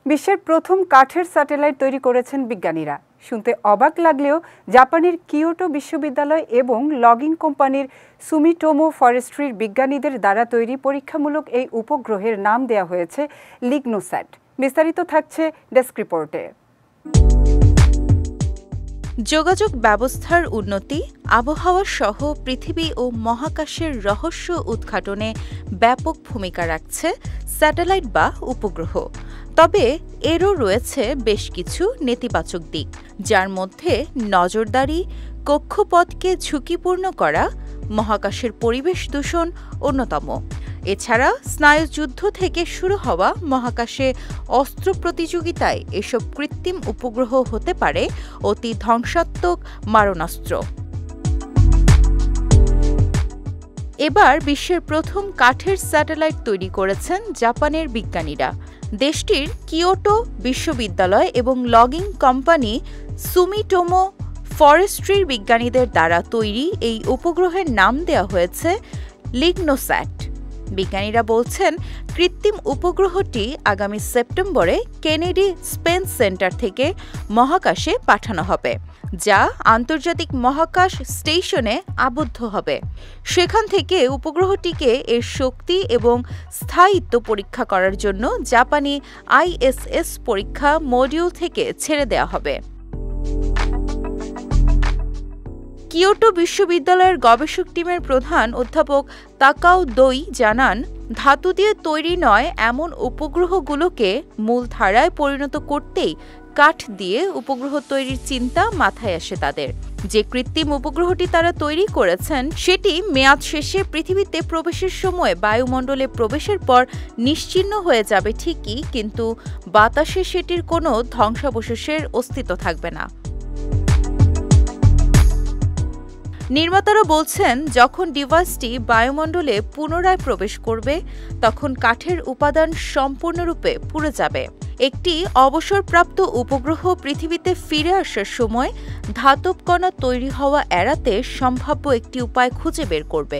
বিশ্বের প্রথম কাঠের স্যাটেলাইট তৈরি করেছেন বিজ্ঞানীরা। শুনতে অবাক লাগলেও জাপানের কিয়োটো বিশ্ববিদ্যালয় এবং লগিং কোম্পানির সুমিটোমো ফরেস্ট্রির বিজ্ঞানীদের দ্বারা তৈরি পরীক্ষামূলক এই উপগ্রহের নাম দেওয়া হয়েছে লিগনোস্যাট। বিস্তারিত থাকছে ডেস্ক রিপোর্টে। যোগাযোগ ব্যবস্থার উন্নতি, আবহাওয়া সহ পৃথিবী ও মহাকাশের রহস্য উদ্ঘাটনে ব্যাপক ভূমিকা রাখছে স্যাটেলাইট বা উপগ্রহ। তবে এরও রয়েছে বেশ কিছু নেতিবাচক দিক, যার মধ্যে নজরদারি, কক্ষপথকে ঝুঁকিপূর্ণ করা, মহাকাশের পরিবেশ দূষণ অন্যতম। এছাড়া স্নায়ুযুদ্ধ থেকে শুরু হওয়া মহাকাশে অস্ত্র প্রতিযোগিতায় এসব কৃত্রিম উপগ্রহ হতে পারে অতি ধ্বংসাত্মক মারণাস্ত্র। এবার বিশ্বের প্রথম কাঠের স্যাটেলাইট তৈরি করেছেন জাপানের বিজ্ঞানীরা। দেশটির কিয়োটো বিশ্ববিদ্যালয় এবং লগিং কোম্পানি সুমিটোমো ফরেস্ট্রির বিজ্ঞানীদের দ্বারা তৈরি এই উপগ্রহের নাম দেওয়া হয়েছে লিগনোস্যাট। বিজ্ঞানীরা বলছেন, কৃত্রিম উপগ্রহটি আগামী সেপ্টেম্বরে কেনেডি স্পেস সেন্টার থেকে মহাকাশে পাঠানো হবে, যা আন্তর্জাতিক মহাকাশ স্টেশনে আবদ্ধ হবে। সেখান থেকে উপগ্রহটিকে এর শক্তি এবং স্থায়িত্ব পরীক্ষা করার জন্য জাপানি ISS পরীক্ষা মডিউল থেকে ছেড়ে দেওয়া হবে। কিয়োটো বিশ্ববিদ্যালয়ের গবেষক টিমের প্রধান অধ্যাপক তাকাও দোই জানান, ধাতু দিয়ে তৈরি নয় এমন উপগ্রহগুলোকে মূলধারায় পরিণত করতেই কাঠ দিয়ে উপগ্রহ তৈরির চিন্তা মাথায় আসে তাদের। যে কৃত্রিম উপগ্রহটি তারা তৈরি করেছেন সেটি মেয়াদ শেষে পৃথিবীতে প্রবেশের সময় বায়ুমণ্ডলে প্রবেশের পর নিশ্চিহ্ন হয়ে যাবে ঠিকই, কিন্তু বাতাসে সেটির কোনো ধ্বংসাবশেষের অস্তিত্ব থাকবে না। নির্মাতারা বলছেন, যখন ডিভাইসটি বায়ুমণ্ডলে পুনরায় প্রবেশ করবে তখন কাঠের উপাদান সম্পূর্ণরূপে পুড়ে যাবে। একটি অবসরপ্রাপ্ত উপগ্রহ পৃথিবীতে ফিরে আসার সময় ধাতব কণা তৈরি হওয়া এড়াতে সম্ভাব্য একটি উপায় খুঁজে বের করবে।